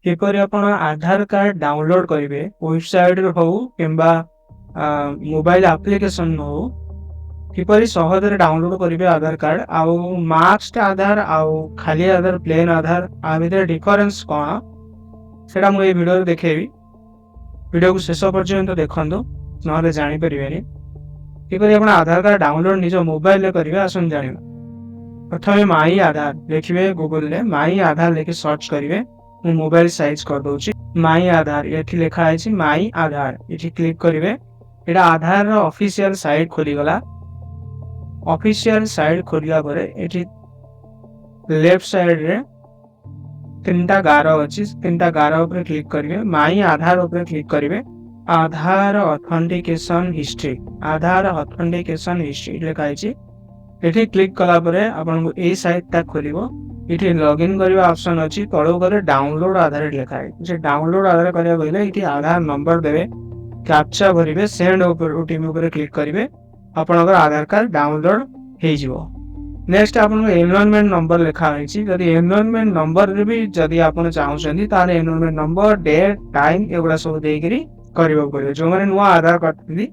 କିପରି ଆପଣ ଆଧାର card download କରିବେ ୱେବସାଇଟ ହଉ କିମ୍ବା ମୋବାଇଲ ଆପ୍ଲିକେସନ ହଉ କିପରି ସହଜରେ ଡାଉନଲୋଡ କରିବେ ଆଧାର କାର୍ଡ ଆଉ ମାର୍କଡ ଆଧାର ଆଉ ଖାଲି ଆଧାର ପ୍ଲେନ ଆଧାର ଆ ଭିତରେ ଡିଫରେନ୍ସ କଣ ସେଟା ମୁଁ ଏଇ ଭିଡିଓରେ ଦେଖେଇବି। ଭିଡିଓକୁ ଶେଷ ପର୍ଯ୍ୟନ୍ତ ଦେଖନ୍ତୁ ନହେଲେ ଜାଣିପାରିବେନି। କିପରି ଆପଣ ଆଧାର କାର୍ଡ ଡାଉନଲୋଡ ନିଜ ମୋବାଇଲରେ କରିବେ ଆସନ୍ତୁ ଜାଣିବା। ପ୍ରଥମେ ମାଇ ଆଧାର ଲେଖିବେ ଗୁଗଲରେ ମାଇ ଆଧାର ଲେଖି ସର୍ଚ୍ଚ କରିବେ। ମୁଁ ମୋବାଇଲ ସାଇଜ କରିଦଉଛି। ମାଇ ଆଧାର ଏଠି ଲେଖା ହେଇଛି ମାଇ ଆଧାର ଏଠି କ୍ଲିକ କରିବେ। ଏଟା ଆଧାରର ଅଫିସିଆଲ ସାଇଟ ଖୋଲିଗଲା। ଅଫିସିଆଲ ସାଇଟ ଖୋଲିଲା ପରେ ଏଠି ଲେଫ୍ଟ ସାଇଡରେ ତିନିଟା ଗାର ଅଛି। ତିନିଟା ଗାର ଉପରେ କ୍ଲିକ କରିବେ। ମାଇ ଆଧାର ଉପରେ କ୍ଲିକ କରିବେ। ଆଧାର ଅଥେଣ୍ଟିକେସନ ହିଷ୍ଟ୍ରି ଆଧାର ଅଥେଣ୍ଟିକେସନ ହିଷ୍ଟ୍ରି ଲେଖା ହେଇଛି। ଏଠି କ୍ଲିକ କଲା ପରେ ଆପଣଙ୍କୁ ଏଇ ସାଇଟଟା ଖୋଲିବ। ଏଠି ଲଗ୍ଇନ କରିବା ଅପସନ ଅଛି। ତଳକୁ ଗଲେ ଡାଉନଲୋଡ ଆଧାର ଲେଖା ହେଇଛି। ସେ ଡାଉନଲୋଡ ଆଧାର କରିବାକୁ ହେଲେ ଏଠି ଆଧାର ନମ୍ବର ଦେବେ, କ୍ୟାପଚା ଭରିବେ, ସେଣ୍ଡ ଓଟିପି ଉପରେ କ୍ଲିକ କରିବେ। ଆପଣଙ୍କର ଆଧାର କାର୍ଡ ଡାଉନଲୋଡ ହେଇଯିବ। ନେକ୍ସଟ ଆପଣଙ୍କ ଏନରୋଲମେଣ୍ଟ ନମ୍ବର ଲେଖା ହେଇଛି। ଯଦି ଏନରୋଲମେଣ୍ଟ ନମ୍ବରରେ ବି ଯଦି ଆପଣ ଚାହୁଁଛନ୍ତି ତାହେଲେ ଏନରୋଲମେଣ୍ଟ ନମ୍ବର, ଡେଟ୍, ଟାଇମ ଏଗୁଡା ସବୁ ଦେଇକିରି କରିବାକୁ ପଡିବ। ଯୋଉମାନେ ନୂଆ ଆଧାର କରିଥିଲି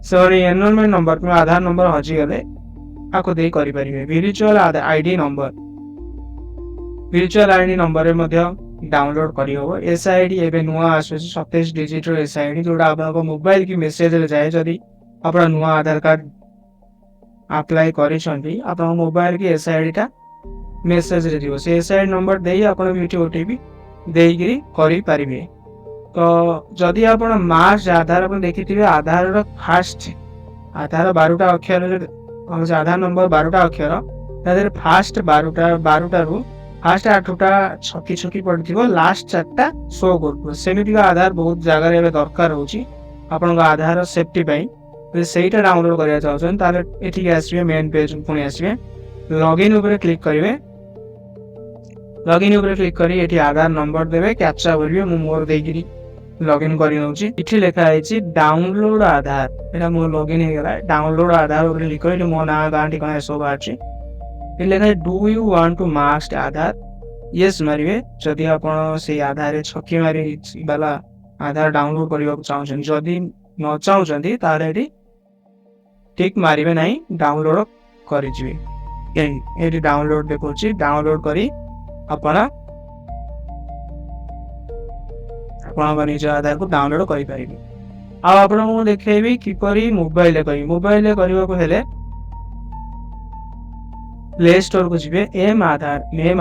ସେମାନେ ଏନରୋଲମେଣ୍ଟ ନମ୍ବର କିମ୍ବା ଆଧାର ନମ୍ବର ହଜିଗଲେ ଆକୁ ଦେଇ କରିପାରିବେ। ଭିର୍ଚୁଆଲ ଆଇଡି ନମ୍ବର ଭିର୍ଚୁଆଲ ଆଇଡି ନମ୍ବରରେ ମଧ୍ୟ ଡାଉନଲୋଡ କରିହବ। ଏସ୍ଆଇଡି ଏବେ ନୂଆ ଆସୁଛି 27 ଡିଜିଟର ଏସ୍ଆଇଡି ଯୋଉଟା ଆପଣଙ୍କ ମୋବାଇଲ କି ମେସେଜରେ ଯାଏ। ଯଦି ଆପଣ ନୂଆ ଆଧାର କାର୍ଡ ଆପ୍ଲାଏ କରିଛନ୍ତି ଆପଣଙ୍କ ମୋବାଇଲ କି ଏସ୍ଆଇଡି ଟା ମେସେଜରେ ଯିବ। ସେ ଏସ୍ଆଇଡି ନମ୍ବର ଦେଇ ଆପଣ ଏଠି ଓଟିପି ଦେଇକିରି କରିପାରିବେ। ତ ଯଦି ଆପଣ ମାର୍ଚ୍ଚ ଆଧାର ଆପଣ ଦେଖିଥିବେ ଆଧାରର ଫାଷ୍ଟ ଆଧାର 12ଟା ଅକ୍ଷରରେ ଆଧାର ନମ୍ବର 12ଟା ଅକ୍ଷର ତା ଦେହରେ ଫାଷ୍ଟ 12ଟାରୁ ଫାଷ୍ଟ 8ଟା ଛକି ଛକି ପଡିଥିବ, ଲାଷ୍ଟ 4ଟା ଶୋ କରୁଥିବ। ସେମିତିକା ଆଧାର ବହୁତ ଜାଗାରେ ଏବେ ଦରକାର ହଉଛି ଆପଣଙ୍କ ଆଧାର ସେଫ୍ଟି ପାଇଁ। ଯଦି ସେଇଟା ଡାଉନଲୋଡ କରିବାକୁ ଚାହୁଁଛନ୍ତି ତାହେଲେ ଏଠିକି ଆସିବେ, ମେନ୍ ପେଜ ପୁଣି ଆସିବେ, ଲଗ୍ଇନ ଉପରେ କ୍ଲିକ କରିବେ। ଲଗ୍ଇନ ଉପରେ କ୍ଲିକ କରି ଏଠି ଆଧାର ନମ୍ବର ଦେବେ, କ୍ୟାପଚା ଭରିବେ। ମୁଁ ମୋର ଦେଇକିରି ଲଗ୍ଇନ କରି ନେଉଛି। ଏଠି ଲେଖା ହେଇଛି ଡାଉନଲୋଡ ଆଧାର। ଏଟା ମୋର ଲଗ୍ଇନ ହେଇଗଲା। ଡାଉନଲୋଡ ଆଧାର ଉପରେ କ୍ଲିକ କରି ମୋ ନାଁ ଗାଁ ଠିକଣା ଏସବୁ ବାହାରିଛି। ଏଠି ଲେଖା ହେଇଛି do you want to marked Aadhaar, yes ମାରିବେ ଯଦି ଆପଣ ସେଇ ଆଧାରରେ ଛକି ମାରି ବାଲା ଆଧାର ଡାଉନଲୋଡ କରିବାକୁ ଚାହୁଁଛନ୍ତି। ଯଦି ନ ଚାହୁଁଛନ୍ତି ତାହେଲେ ଏଠି ଠିକ ମାରିବେ ନାହିଁ, ଡାଉନଲୋଡ କରିଯିବେ। ଏଠି ଡାଉନଲୋଡ ଦେଖଉଛି। ଡାଉନଲୋଡ କରି ଆପଣ ଆପଣଙ୍କ ନିଜ ଆଧାରକୁ ଡାଉନଲୋଡ କରିପାରିବେ। ଆଉ ଆପଣଙ୍କୁ ମୁଁ ଦେଖେଇବି କିପରି ମୋବାଇଲରେ କରିବି। ମୋବାଇଲରେ କରିବାକୁ ହେଲେ ପ୍ଲେ ଷ୍ଟୋରକୁ ଯିବେ। ଏମ୍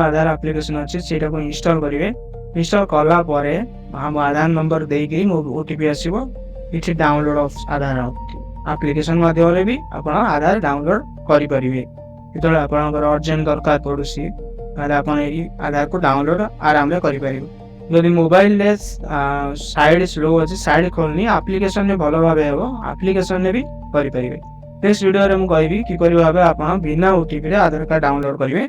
ଆଧାର ଆପ୍ଲିକେସନ ଅଛି, ସେଇଟାକୁ ଇନଷ୍ଟଲ କରିବେ। ଇନଷ୍ଟଲ କଲା ପରେ ଆମ ଆଧାର ନମ୍ବର ଦେଇକି ମୋ ଓଟିପି ଆସିବ। ଏଠି ଡାଉନଲୋଡ ଆଧାର ଆପ୍ଲିକେସନ ମାଧ୍ୟମରେ ବି ଆପଣ ଆଧାର ଡାଉନଲୋଡ କରିପାରିବେ। ଯେତେବେଳେ ଆପଣଙ୍କର ଅର୍ଜେଣ୍ଟ ଦରକାର ପଡୁଛି ତାହେଲେ ଆପଣ ଏଇ ଆଧାରକୁ ଡାଉନଲୋଡ ଆରାମରେ କରିପାରିବେ। ଯଦି ମୋବାଇଲରେ ସାଇଡ ସ୍ଲୋ ଅଛି, ସାଇଡ ଖୋଲୁନି, ଆପ୍ଲିକେସନରେ ଭଲ ଭାବେ ହେବ, ଆପ୍ଲିକେସନରେ ବି କରିପାରିବେ। ନେକ୍ସଟ ଭିଡିଓରେ ମୁଁ କହିବି କିପରି ଭାବେ ଆପଣ ବିନା ଓଟିପିରେ ଆଧାର କାର୍ଡ ଡାଉନଲୋଡ କରିବେ।